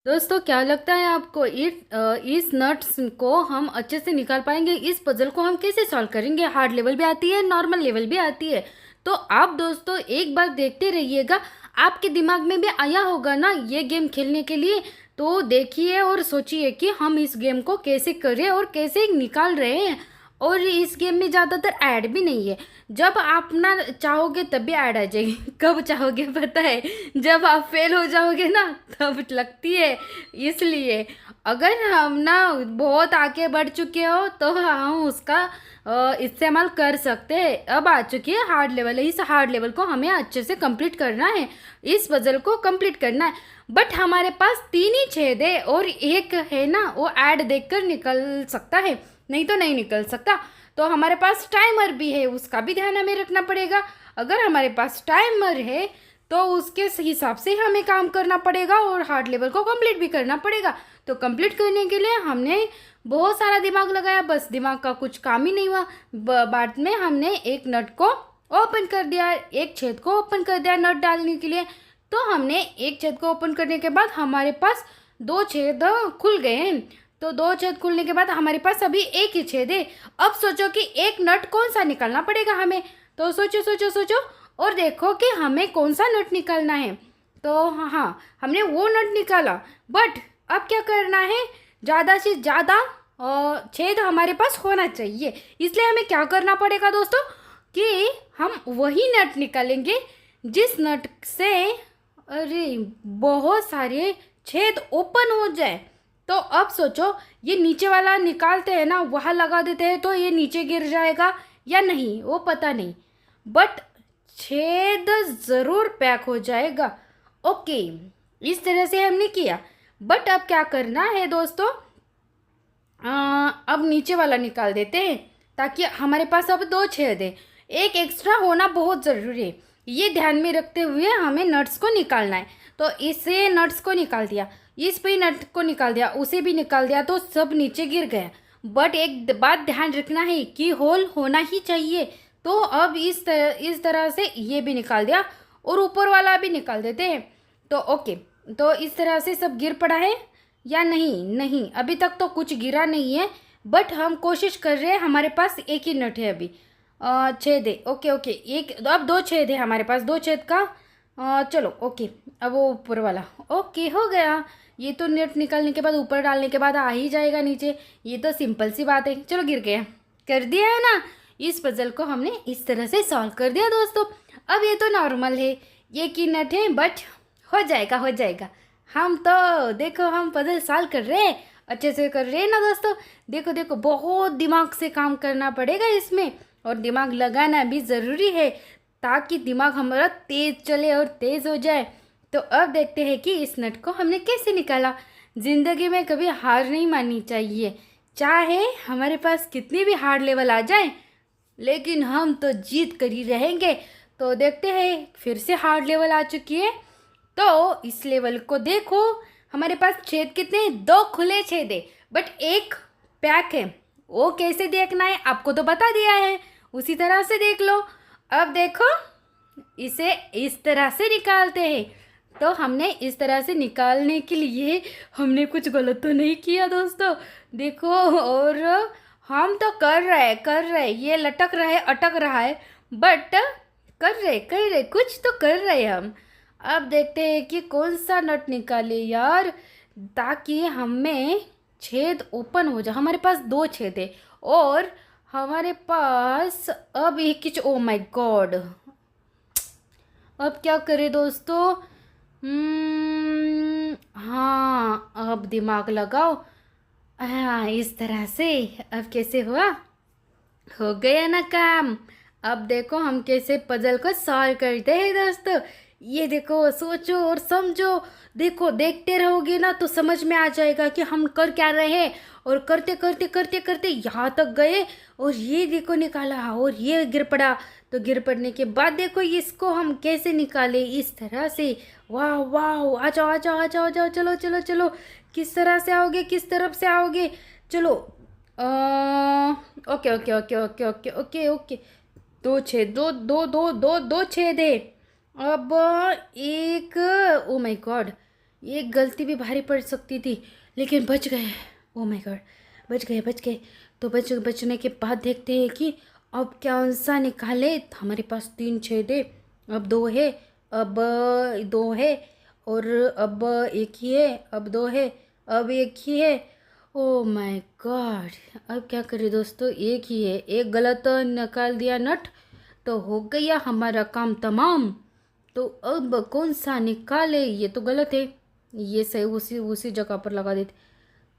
दोस्तों क्या लगता है आपको इस नट्स को हम अच्छे से निकाल पाएंगे? इस पजल को हम कैसे सॉल्व करेंगे? हार्ड लेवल भी आती है, नॉर्मल लेवल भी आती है। तो आप दोस्तों एक बार देखते रहिएगा, आपके दिमाग में भी आया होगा ना ये गेम खेलने के लिए। तो देखिए और सोचिए कि हम इस गेम को कैसे करें और कैसे निकाल रहे हैं। और इस गेम में ज़्यादातर ऐड भी नहीं है। जब आप ना चाहोगे तब भी ऐड आ जाएगी। कब चाहोगे पता है? जब आप फेल हो जाओगे ना तब लगती है। इसलिए अगर हम ना बहुत आगे बढ़ चुके हो तो हम उसका इस्तेमाल कर सकते हैं। अब आ चुकी है हार्ड लेवल, इस हार्ड लेवल को हमें अच्छे से कंप्लीट करना है, इस पजल को कंप्लीट करना है। बट हमारे पास तीन ही छेद है और एक है ना वो ऐड देखकर निकल सकता है, नहीं तो नहीं निकल सकता। तो हमारे पास टाइमर भी है, उसका भी ध्यान हमें रखना पड़ेगा। अगर हमारे पास टाइमर है तो उसके हिसाब से हमें काम करना पड़ेगा और हार्ड लेवल को कंप्लीट भी करना पड़ेगा। तो कंप्लीट करने के लिए हमने बहुत सारा दिमाग लगाया, बस दिमाग का कुछ काम ही नहीं हुआ। बाद में हमने एक नट को ओपन कर दिया, एक छेद को ओपन कर दिया नट डालने के लिए। तो हमने एक छेद को ओपन करने के बाद हमारे पास दो छेद खुल गए हैं। तो दो छेद खुलने के बाद हमारे पास अभी एक ही छेद है। अब सोचो कि एक नट कौन सा निकालना पड़ेगा हमें। तो सोचो सोचो सोचो और देखो कि हमें कौन सा नट निकालना है। तो हाँ, हमने वो नट निकाला। बट अब क्या करना है, ज़्यादा से ज़्यादा छेद हमारे पास होना चाहिए। इसलिए हमें क्या करना पड़ेगा दोस्तों कि हम वही नट निकालेंगे जिस नट से अरे बहुत सारे छेद ओपन हो जाए। तो अब सोचो, ये नीचे वाला निकालते हैं ना, वहाँ लगा देते हैं तो ये नीचे गिर जाएगा या नहीं वो पता नहीं, बट छेद ज़रूर पैक हो जाएगा। ओके, इस तरह से हमने किया। बट अब क्या करना है दोस्तों, अब नीचे वाला निकाल देते हैं ताकि हमारे पास अब दो छेद है। एक एक्स्ट्रा होना बहुत ज़रूरी है, ये ध्यान में रखते हुए हमें नट्स को निकालना है। तो इसे नट्स को निकाल दिया, इस पे नट को निकाल दिया, उसे भी निकाल दिया, तो सब नीचे गिर गया। बट एक बात ध्यान रखना है कि होल होना ही चाहिए। तो अब इस तरह से ये भी निकाल दिया और ऊपर वाला भी निकाल देते हैं। तो ओके, तो इस तरह से सब गिर पड़ा है या नहीं? नहीं, अभी तक तो कुछ गिरा नहीं है। बट हम कोशिश कर रहे हैं, हमारे पास एक ही नट है अभी, छेद है। ओके ओके, एक अब दो छेद है हमारे पास, दो छेद का चलो ओके। अब वो ऊपर वाला ओके हो गया। ये तो नट निकालने के बाद ऊपर डालने के बाद आ ही जाएगा नीचे, ये तो सिंपल सी बात है। चलो गिर गया, कर दिया है ना। इस पजल को हमने इस तरह से सॉल्व कर दिया दोस्तों। अब ये तो नॉर्मल है, ये की नट है, बट हो जाएगा हो जाएगा। हम तो देखो हम पजल सॉल्व कर रहे हैं, अच्छे से कर रहे हैं ना दोस्तों। देखो देखो, बहुत दिमाग से काम करना पड़ेगा इसमें, और दिमाग लगाना भी ज़रूरी है ताकि दिमाग हमारा तेज़ चले और तेज़ हो जाए। तो अब देखते हैं कि इस नट को हमने कैसे निकाला। ज़िंदगी में कभी हार नहीं माननी चाहिए, चाहे हमारे पास कितनी भी हार्ड लेवल आ जाए, लेकिन हम तो जीत कर ही रहेंगे। तो देखते हैं, फिर से हार्ड लेवल आ चुकी है। तो इस लेवल को देखो, हमारे पास छेद कितने हैं? दो खुले छेद है, बट एक पैक है। वो कैसे देखना है आपको तो बता दिया है, उसी तरह से देख लो। अब देखो, इसे इस तरह से निकालते हैं। तो हमने इस तरह से निकालने के लिए हमने कुछ गलत तो नहीं किया दोस्तों, देखो। और हम तो कर रहे, ये लटक रहा है, अटक रहा है, बट कर रहे कुछ तो कर रहे हम। अब देखते हैं कि कौन सा नट निकाले यार, ताकि हमें छेद ओपन हो जाए। हमारे पास दो छेद है और हमारे पास अब एक ही, ओ माय गॉड, अब क्या करें दोस्तों? हाँ, अब दिमाग लगाओ। हाँ, इस तरह से। अब कैसे हुआ? हो गया ना काम। अब देखो हम कैसे पजल को सॉल्व करते हैं दोस्तों। ये देखो, सोचो और समझो। देखो, देखते रहोगे ना तो समझ में आ जाएगा कि हम कर क्या रहे हैं। और करते करते करते करते यहाँ तक गए और ये देखो निकाला, और ये गिर पड़ा। तो गिर पड़ने के बाद देखो इसको हम कैसे निकाले, इस तरह से। वाह वाह, आ जाओ आ जाओ आ जाओ आ जाओ, चलो चलो चलो। किस तरह से आओगे, किस तरफ से आओगे? चलो, okay okay okay okay okay okay okay. दो छेद, दो दो छेद है। अब एक, ओ माय गॉड, एक गलती भी भारी पड़ सकती थी, लेकिन बच गए। ओ माय गॉड, बच गए बच गए। तो बचने के बाद देखते हैं कि अब कौन सा निकाले। हमारे पास 3 छेद है, अब 2 है, अब 2 है, और अब 1 ही है, अब 2 है, अब 1 ही है। ओ माय गॉड, अब क्या करें दोस्तों, एक ही है। एक गलत निकाल दिया नट तो हो गया हमारा काम तमाम। तो अब कौन सा निकाले, ये तो गलत है, ये सही उसी उसी जगह पर लगा देते।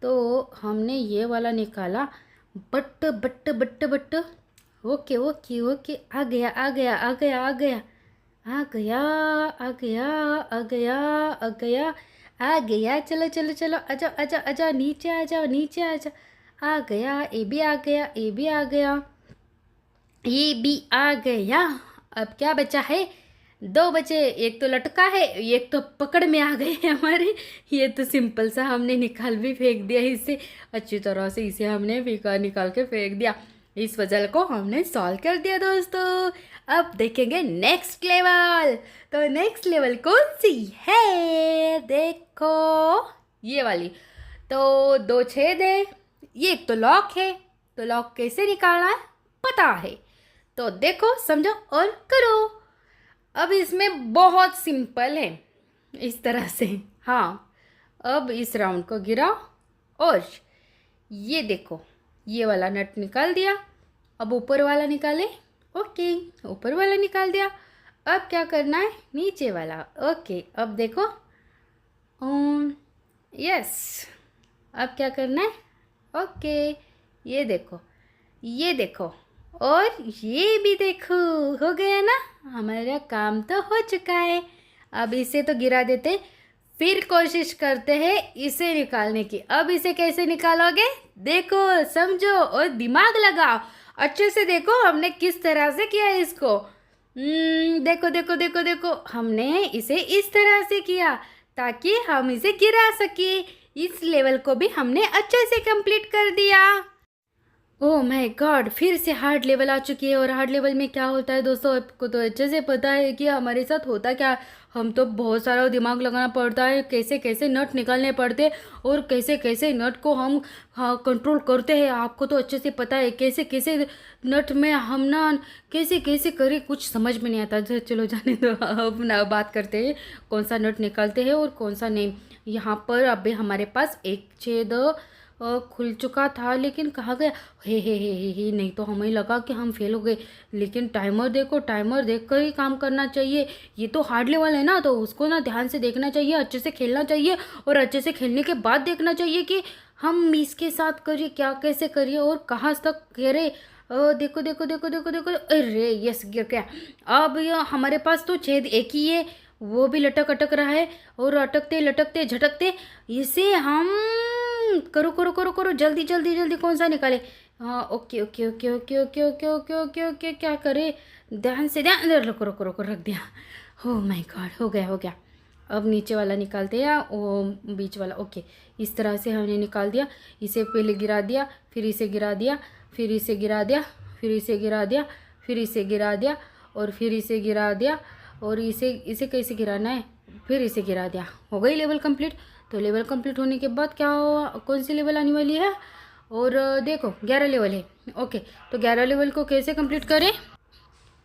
तो हमने ये वाला निकाला, but but but but. Okay okay okay, आ गया आ गया आ गया आ गया आ गया आ गया आ गया आ गया आ गया। चलो चलो चलो, आजा आजा आजा, नीचे आ जाओ नीचे आ जाओ। आ गया, ये भी आ गया, ये भी आ गया, ये भी आ गया। अब क्या बचा है, 2 बचे। एक तो लटका है, एक तो पकड़ में आ गए हमारे। ये तो सिंपल सा हमने निकाल भी फेंक दिया इसे, अच्छी तरह से इसे हमने निकाल के फेंक दिया। इस पजल को हमने सॉल्व कर दिया दोस्तों। अब देखेंगे नेक्स्ट लेवल। तो नेक्स्ट लेवल कौन सी है, देखो ये वाली। तो 2 छेद है, ये एक तो लॉक है। तो लॉक कैसे निकालना है पता है, तो देखो समझो और करो। अब इसमें बहुत सिंपल है, इस तरह से। हाँ, अब इस राउंड को गिराओ और ये देखो, ये वाला नट निकाल दिया। अब ऊपर वाला निकाले, ओके, ऊपर वाला निकाल दिया। अब क्या करना है, नीचे वाला। ओके, अब देखो, यस, अब क्या करना है, ओके, ये देखो, ये देखो, और ये भी देखो, हो गया ना, हमारा काम तो हो चुका है। अब इसे तो गिरा देते, फिर कोशिश करते हैं इसे निकालने की। अब इसे कैसे निकालोगे, देखो समझो और दिमाग लगाओ, अच्छे से देखो हमने किस तरह से किया इसको। देखो देखो देखो देखो, हमने इसे इस तरह से किया ताकि हम इसे गिरा सके। इस लेवल को भी हमने अच्छे से कंप्लीट कर दिया। ओह माय गॉड, फिर से हार्ड लेवल आ चुकी है। और हार्ड लेवल में क्या होता है दोस्तों, आपको तो अच्छे से पता है कि हमारे साथ होता क्या। हम तो बहुत सारा दिमाग लगाना पड़ता है, कैसे कैसे नट निकालने पड़ते हैं और कैसे कैसे नट को हम कंट्रोल करते हैं। आपको तो अच्छे से पता है कैसे कैसे नट में हम ना कैसे कैसे करें, कुछ समझ में नहीं आता। चलो जाने दो, अब ना बात करते हैं कौन सा नट निकालते हैं और कौन सा नहीं। यहाँ पर अभी हमारे पास एक छेद खुल चुका था, लेकिन कहाँ गया, हे, नहीं तो हमें लगा कि हम फेल हो गए। लेकिन टाइमर देखो, टाइमर देख कर ही काम करना चाहिए। ये तो हार्ड लेवल है ना, तो उसको ना ध्यान से देखना चाहिए, अच्छे से खेलना चाहिए। और अच्छे से खेलने के बाद देखना चाहिए कि हम इसके साथ करिए, क्या कैसे करिए और कहाँ तक करें। देखो देखो देखो देखो देखो, अरे यस, गिर गया। अब ये हमारे पास तो छेद एक ही है, वो भी लटक अटक रहा है। और अटकते लटकते झटकते इसे हम करो करो करो करो, जल्दी जल्दी जल्दी, कौन सा निकाले। हाँ, okay okay okay okay okay okay okay okay okay, क्या करे, ध्यान से, ध्यान, रखो रखो रखो, रख दिया। हो माय गॉड, हो गया हो गया। अब नीचे वाला निकालते हैं, वो बीच वाला। ओके, इस तरह से हमने निकाल दिया। इसे पहले गिरा दिया, फिर इसे गिरा दिया, फिर इसे गिरा दिया, फिर इसे गिरा दिया, फिर इसे गिरा दिया, और फिर इसे गिरा दिया, और इसे इसे कैसे गिराना है, फिर इसे गिरा दिया। हो गई लेवल कंप्लीट। तो लेवल कंप्लीट होने के बाद क्या हुआ, कौन सी लेवल आने वाली है, और देखो 11 लेवल है। ओके, तो 11 लेवल को कैसे कंप्लीट करें।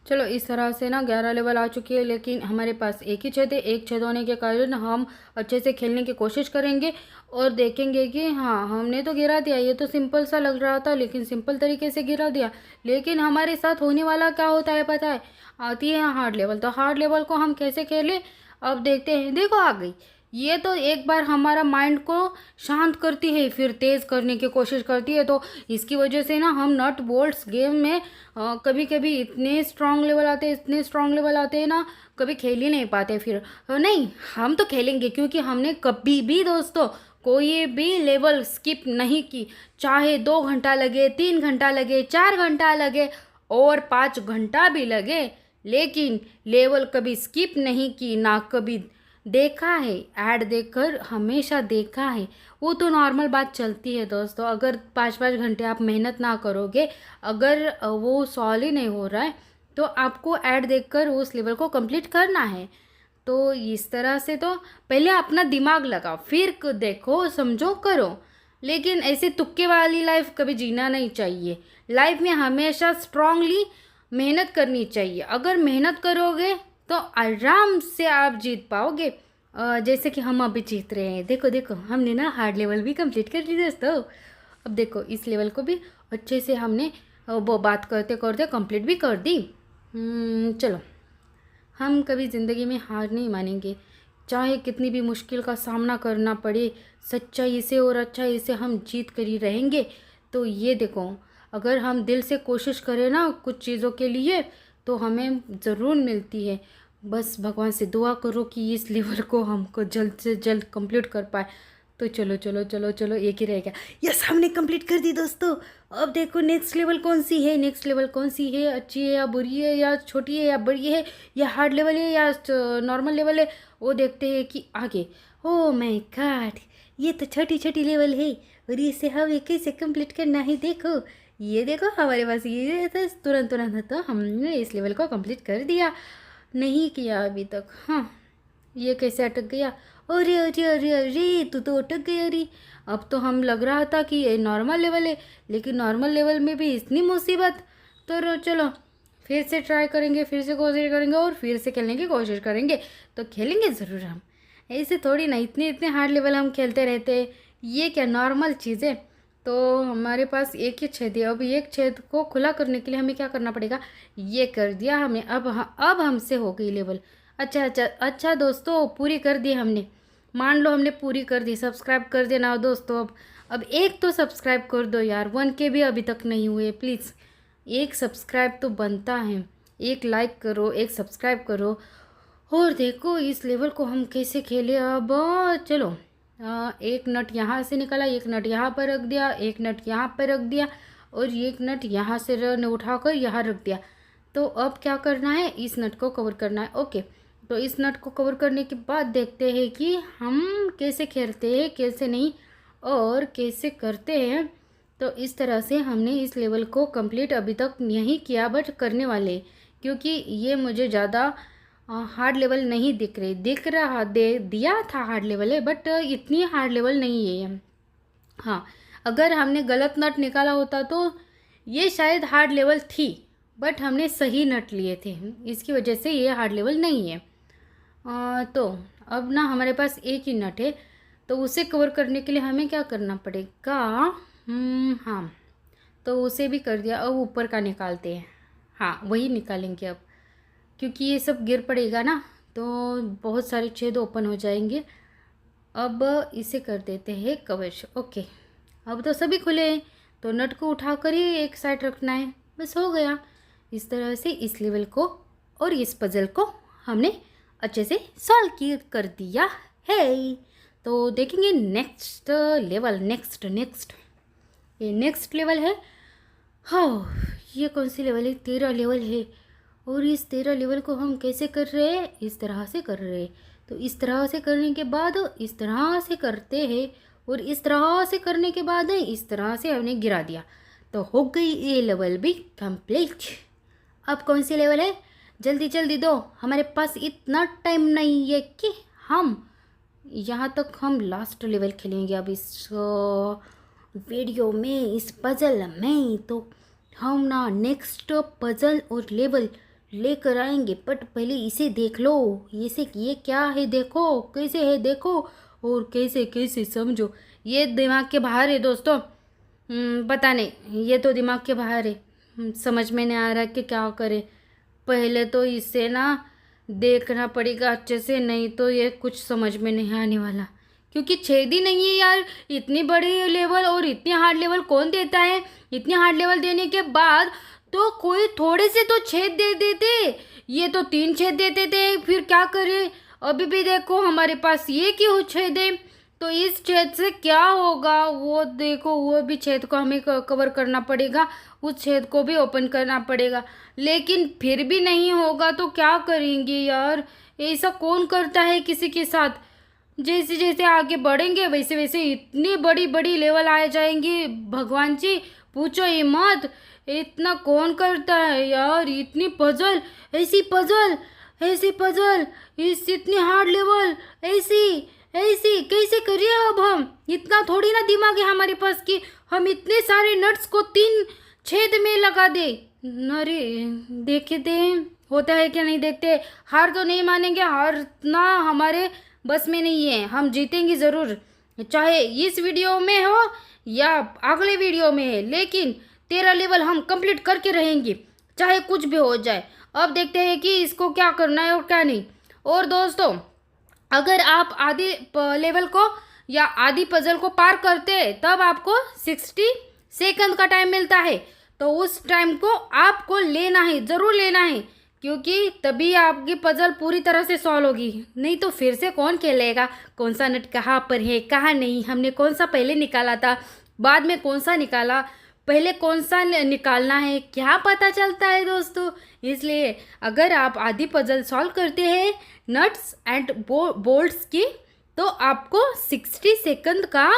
चलो, इस तरह से ना 11 लेवल आ चुकी है, लेकिन हमारे पास एक ही छेद है। एक छेद होने के कारण हम अच्छे से खेलने की कोशिश करेंगे और देखेंगे कि हाँ, हमने तो गिरा दिया। ये तो सिंपल सा लग रहा था, लेकिन सिंपल तरीके से गिरा दिया। लेकिन हमारे साथ होने वाला क्या होता है पता है, आती है हार्ड लेवल। तो हार्ड लेवल को हम कैसे खेलें, अब देखते हैं। देखो आ गई। ये तो एक बार हमारा माइंड को शांत करती है, फिर तेज़ करने की कोशिश करती है। तो इसकी वजह से ना हम नट बोल्ट्स गेम में कभी कभी इतने स्ट्रांग लेवल आते हैं, इतने स्ट्रांग लेवल आते हैं ना, कभी खेल ही नहीं पाते। फिर नहीं, हम तो खेलेंगे, क्योंकि हमने कभी भी दोस्तों कोई भी लेवल स्किप नहीं की। चाहे 2 घंटा लगे, 3 घंटा लगे, 4 घंटा लगे और 5 घंटा भी लगे, लेकिन लेवल कभी स्किप नहीं की, ना कभी देखा है। ऐड देखकर हमेशा देखा है, वो तो नॉर्मल बात चलती है दोस्तों। अगर 5-5 घंटे आप मेहनत ना करोगे, अगर वो सॉल्व ही नहीं हो रहा है, तो आपको ऐड देखकर उस लेवल को कंप्लीट करना है। तो इस तरह से तो पहले अपना दिमाग लगाओ, फिर देखो समझो करो। लेकिन ऐसे तुक्के वाली लाइफ कभी जीना नहीं चाहिए। लाइफ में हमेशा स्ट्रांगली मेहनत करनी चाहिए। अगर मेहनत करोगे तो आराम से आप जीत पाओगे। जैसे कि हम अभी जीत रहे हैं, देखो देखो हमने ना हार्ड लेवल भी कंप्लीट कर ली दोस्तों। अब देखो इस लेवल को भी अच्छे से हमने वो बात करते करते कंप्लीट भी कर दी। चलो, हम कभी ज़िंदगी में हार नहीं मानेंगे, चाहे कितनी भी मुश्किल का सामना करना पड़े, सच्चाई से और अच्छाई से हम जीत कर ही रहेंगे। तो ये देखो, अगर हम दिल से कोशिश करें ना कुछ चीज़ों के लिए तो हमें ज़रूर मिलती है। बस भगवान से दुआ करो कि इस लेवल को हमको जल्द से जल्द कंप्लीट कर पाए। तो चलो चलो चलो चलो, एक ही रह गया। यस, हमने कंप्लीट कर दी दोस्तों। अब देखो नेक्स्ट लेवल कौन सी है, नेक्स्ट लेवल कौन सी है, अच्छी है या बुरी है, या छोटी है या बड़ी है, या हार्ड लेवल है या नॉर्मल लेवल है, वो देखते हैं कि आगे। ओह माय गॉड, ये तो छोटी छोटी लेवल है और इसे हमें कैसे कंप्लीट करना है। देखो ये देखो हमारे पास ये था, तुरंत तुरंत तो हमने इस लेवल को कंप्लीट कर दिया। नहीं किया अभी तक। हाँ, ये कैसे अटक गया। अरे अरे अरे अरे, तू तो अटक गया रे। अब तो हम लग रहा था कि ये नॉर्मल लेवल है, लेकिन नॉर्मल लेवल में भी इतनी मुसीबत। तो चलो फिर से ट्राई करेंगे, फिर से कोशिश करेंगे और फिर से खेलने की कोशिश करेंगे। तो खेलेंगे ज़रूर हम, ऐसे थोड़ी ना इतने इतने हार्ड लेवल हम खेलते रहते हैं। ये क्या नॉर्मल चीज़ है। तो हमारे पास एक ही छेद है। अब एक छेद को खुला करने के लिए हमें क्या करना पड़ेगा, ये कर दिया हमने। अब हमसे हो गई लेवल। अच्छा अच्छा अच्छा दोस्तों, पूरी कर दी हमने। मान लो हमने पूरी कर दी। सब्सक्राइब कर देना दोस्तों। अब एक तो सब्सक्राइब कर दो यार, 1K भी अभी तक नहीं हुए। प्लीज़ एक सब्सक्राइब तो बनता है। एक लाइक करो, एक सब्सक्राइब करो। और देखो इस लेवल को हम कैसे खेले। अब चलो, एक नट यहाँ से निकाला, एक नट यहाँ पर रख दिया, एक नट यहाँ पर रख दिया और एक नट यहाँ से उठाकर यहाँ रख दिया। तो अब क्या करना है, इस नट को कवर करना है। ओके, तो इस नट को कवर करने के बाद देखते हैं कि हम कैसे खेलते हैं, कैसे नहीं और कैसे करते हैं। तो इस तरह से हमने इस लेवल को कंप्लीट अभी तक नहीं किया, बट करने वाले, क्योंकि ये मुझे ज़्यादा हार्ड लेवल नहीं दिख रहा दिया था हार्ड लेवल है, बट इतनी हार्ड लेवल नहीं है ये। हाँ, अगर हमने गलत नट निकाला होता तो ये शायद हार्ड लेवल थी, बट हमने सही नट लिए थे, इसकी वजह से ये हार्ड लेवल नहीं है। तो अब ना हमारे पास एक ही नट है, तो उसे कवर करने के लिए हमें क्या करना पड़ेगा। हाँ, तो उसे भी कर दिया। अब ऊपर का निकालते हैं। हाँ, वही निकालेंगे अब, क्योंकि ये सब गिर पड़ेगा ना तो बहुत सारे छेद ओपन हो जाएंगे। अब इसे कर देते हैं कवच। ओके, अब तो सभी खुले हैं, तो नट को उठाकर ही एक साइड रखना है, बस हो गया। इस तरह से इस लेवल को और इस पजल को हमने अच्छे से सॉल्व कर दिया है। तो देखेंगे नेक्स्ट लेवल। नेक्स्ट ये नेक्स्ट लेवल है। हाँ, ये कौन सी लेवल है, 13 लेवल है। और इस 13 लेवल को हम कैसे कर रहे हैं, इस तरह से कर रहे हैं। तो इस तरह से करने के बाद इस तरह से करते हैं और इस तरह से करने के बाद इस तरह से हमने गिरा दिया, तो हो गई ये लेवल भी कंप्लीट। अब कौन सी लेवल है, जल्दी जल्दी दो, हमारे पास इतना टाइम नहीं है कि हम यहाँ तक हम लास्ट लेवल खेलेंगे अब इस वीडियो में, इस पजल में। तो हम ना नेक्स्ट पजल और लेवल लेकर आएंगे, बट पहले इसे देख लो। ये क्या है, देखो कैसे है, देखो और कैसे कैसे समझो। ये दिमाग के बाहर है दोस्तों। पता नहीं, ये तो दिमाग के बाहर है। समझ में नहीं आ रहा कि क्या करें। पहले तो इसे ना देखना पड़ेगा अच्छे से, नहीं तो ये कुछ समझ में नहीं आने वाला, क्योंकि छेद ही नहीं है यार। इतनी बड़ी लेवल और इतनी हार्ड लेवल कौन देता है। इतनी हार्ड लेवल देने के बाद तो कोई थोड़े से तो छेद दे देते, ये तो 3 छेद देते थे। फिर क्या करें, अभी भी देखो हमारे पास ये क्यों छेद है। तो इस छेद से क्या होगा वो देखो, वो भी छेद को हमें कवर करना पड़ेगा, उस छेद को भी ओपन करना पड़ेगा। लेकिन फिर भी नहीं होगा तो क्या करेंगे यार, ऐसा कौन करता है किसी के साथ। जैसे जैसे आगे बढ़ेंगे वैसे वैसे इतनी बड़ी बड़ी लेवल आ जाएंगी, भगवान जी पूछो ही मत। इतना कौन करता है यार, इतनी पजल, ऐसी पजल ऐसी पजल, इस इतनी हार्ड लेवल, ऐसी ऐसी कैसे करिए अब हम? इतना थोड़ी ना दिमाग है हमारे पास कि हम इतने सारे नट्स को 3 छेद में लगा दे। अरे देखते हैं होता है क्या नहीं, देखते। हार तो नहीं मानेंगे, हारना हमारे बस में नहीं है, हम जीतेंगे ज़रूर, चाहे इस वीडियो में हो या अगले वीडियो में है, लेकिन 13 लेवल हम कंप्लीट करके रहेंगे, चाहे कुछ भी हो जाए। अब देखते हैं कि इसको क्या करना है और क्या नहीं। और दोस्तों, अगर आप आधी लेवल को या आधी पजल को पार करते हैं तब आपको 60 सेकंड का टाइम मिलता है। तो उस टाइम को आपको लेना है, ज़रूर लेना है, क्योंकि तभी आपकी पजल पूरी तरह से सॉल्व होगी। नहीं तो फिर से कौन खेलेगा, कौन सा नट कहाँ पर है कहाँ नहीं, हमने कौन सा पहले निकाला था, बाद में कौन सा निकाला, पहले कौन सा निकालना है, क्या पता चलता है दोस्तों। इसलिए अगर आप आधी पजल सॉल्व करते हैं नट्स एंड बोल्ट्स की, तो आपको 60 सेकंड का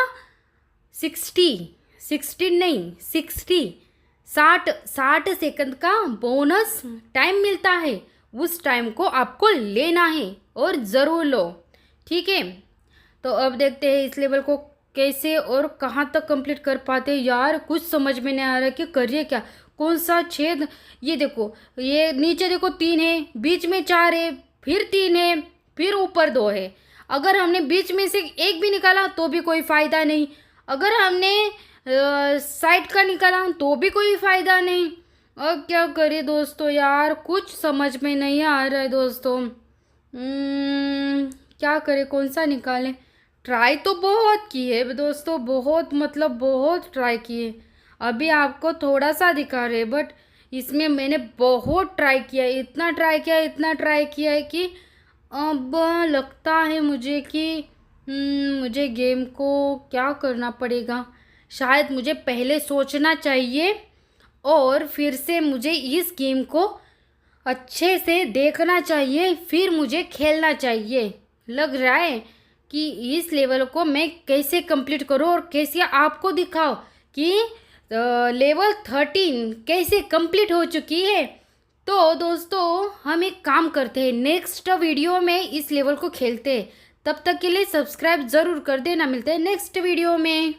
60 नहीं 60 सेकंड का बोनस टाइम मिलता है। उस टाइम को आपको लेना है और ज़रूर लो, ठीक है। तो अब देखते हैं इस लेवल को कैसे और कहाँ तक कंप्लीट कर पाते हैं। यार कुछ समझ में नहीं आ रहा कि करिए क्या, कौन सा छेद। ये देखो, ये नीचे देखो 3 है, बीच में 4 है, फिर 3 है, फिर ऊपर 2 है। अगर हमने बीच में से एक भी निकाला तो भी कोई फ़ायदा नहीं, अगर हमने साइड का निकाला तो भी कोई फ़ायदा नहीं। अब क्या करें दोस्तों, यार कुछ समझ में नहीं आ रहा है दोस्तों। क्या करें, कौन सा निकालें? ट्राई तो बहुत किए दोस्तों, बहुत मतलब बहुत ट्राई किए। अभी आपको थोड़ा सा दिखा रहे, बट इसमें मैंने बहुत ट्राई किया, इतना ट्राई किया है कि अब लगता है मुझे कि मुझे गेम को क्या करना पड़ेगा। शायद मुझे पहले सोचना चाहिए और फिर से मुझे इस गेम को अच्छे से देखना चाहिए, फिर मुझे खेलना चाहिए। लग रहा है कि इस लेवल को मैं कैसे कंप्लीट करूं और कैसे आपको दिखाऊं कि लेवल 13 कैसे कंप्लीट हो चुकी है। तो दोस्तों, हम एक काम करते हैं, नेक्स्ट वीडियो में इस लेवल को खेलते हैं। तब तक के लिए सब्सक्राइब ज़रूर कर देना। मिलते हैं नेक्स्ट वीडियो में।